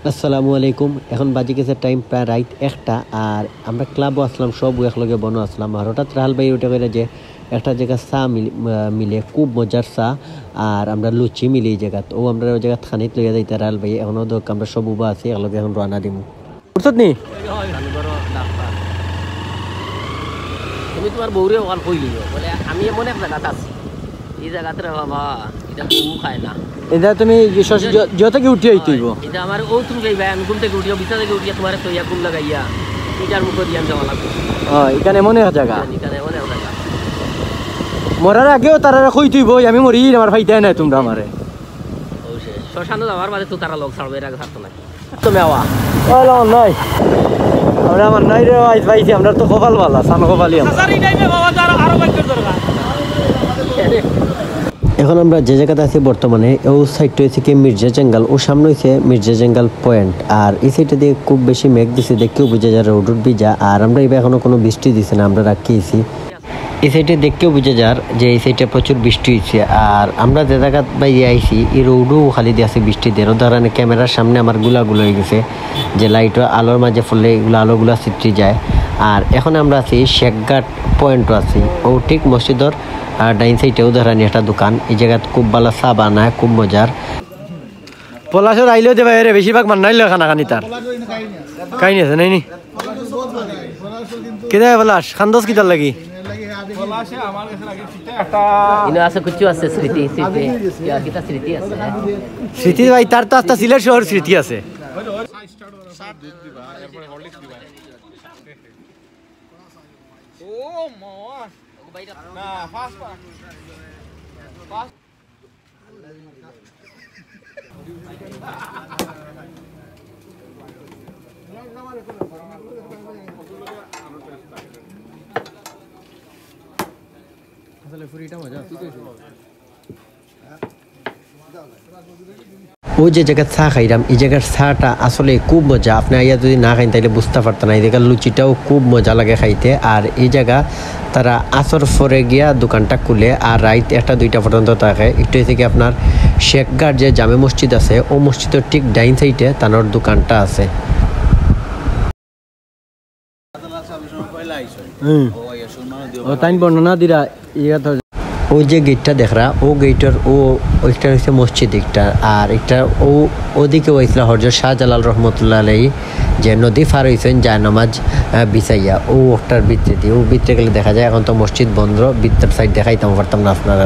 আসসালামু আলাইকুম। এখন বাজে গেছে টাইম প্রায় রাত 1টা। আর আমরা ক্লাবও আসলাম, সব একলগে বনো আসলাম। আর হঠাৎ রাহাল ভাই উঠে করে যে একটা জায়গা চা মিলে, খুব মজার চা। আর আমরা লুচি মিলি এই জায়গাত, ও আমরা ওই জায়গা খানিত লইয়া যাইতে রাহাল ভাই। এখনও দেখ আমরা সব উবা আছি, একলগে এখন রানা দিমু। বুঝছত নি তুমি তোমার বউরে ওয়াল কইলি বলে আমি এমন এক জায়গাতে আছি, এই জায়গাতে বাবা এটা বউ খায় না। এটা তুমি যত থেকে উঠি আইতেইব, এটা আমার ও তুমি যাইবা, আমি ঘুম থেকে উঠিয়া বিছানা থেকে উঠিয়া তোমার তৈয়া ঘুম লাগাইয়া এটার মুখে দিয়ে যাওয়া লাগবে। এখানে এমন এক জায়গা, এখানে এমন এক জায়গা মরার আগেও তারা কই তুইব আমি মরি, আমার ফাইদাই নাই তোমরা আমারে। শ্মশানে যাওয়ার বাদে তো তারা লোক ছাড়বে, এর আগে ছাড়তো নাকি তুমি আওয়া নাই আমরা আমার নাই রে আইস পাইছি, আমরা তো কপাল বালা সান কপালি। এখন আমরা যে জায়গাতে আছি বর্তমানে, ও সাইডটা হয়েছে কি মির্জা জঙ্গল, ও সামনে হয়েছে মির্জা জঙ্গল পয়েন্ট। আর এই সাইডটা দিয়ে খুব বেশি মেঘ দিছে, দেখতেও বুঝা যায় রোড ভিজা। আর আমরা এবার এখনো কোনো বৃষ্টি দিছে না, আমরা রাখিয়েছি। এই সাইডে দেখতেও বুঝে যার যে এই সাইডে প্রচুর বৃষ্টি হয়েছে। আর আমরা যে জায়গা বাইরে আইছি এই রোডও খালি দিয়ে আছে বৃষ্টি দিয়ে। ধরেন ক্যামেরার সামনে আমার গুলাগুলো হয়ে গেছে, যে লাইট আলোর মাঝে ফুললে এগুলো আলোগুলা ছিটতে যায়। আর এখন আমরা আছি শেখঘাট পয়েন্টও আছি, ও ঠিক মসজিদর ডাইন সাইডেও ধরেন একটা দোকান। এই জায়গায় খুব ভালো চা বানায়, খুব মজার। পলাশর আইলেও যে বাইরে বেশিরভাগ মান্নাইল খানা খানি তার কাহিনী আছে নাইনি কেদা পলাশ খান্দস কিতার লাগি স্মৃতি ভাই, তার তো একটা সিলেট শহর স্মৃতি আছে। ও যে জায়গায় চা খাইলাম, এই জায়গার চাটা আসলে খুব মজা। আপনি আইয়া যদি না খাইন তাইলে বুঝতে পারতেন না। এই জায়গার লুচিটাও খুব মজা লাগে খাইতে। আর এই জায়গা তারা আসর পরে গিয়া দোকানটা খুলে, আর রাত 1টা-2টা পর্যন্ত থাকে। একটু থেকে আপনার শেখঘাট যে জামে মসজিদ আছে, ও মসজিদের ঠিক ডাইন সাইডে তানোর দোকানটা আছে। তাই বর্ণনা দিরা ওই যে গেটটা দেখরা, ও গেটের ওইটা হচ্ছে মসজিদ একটা। আর একটা ওদিকে হয়েছিল হজরত শাহজালাল রহমতুল্লাহ আলাইহি যে নদী পার হয়েছেন যায় নামাজ বিছাইয়া, ও ওটার ভিতরে দিয়ে, ও ভিতরে গেলে দেখা যায়। এখন তো মসজিদ বন্ধ, ভিতর সাইড দেখাইতাম পারতাম না আপনারা।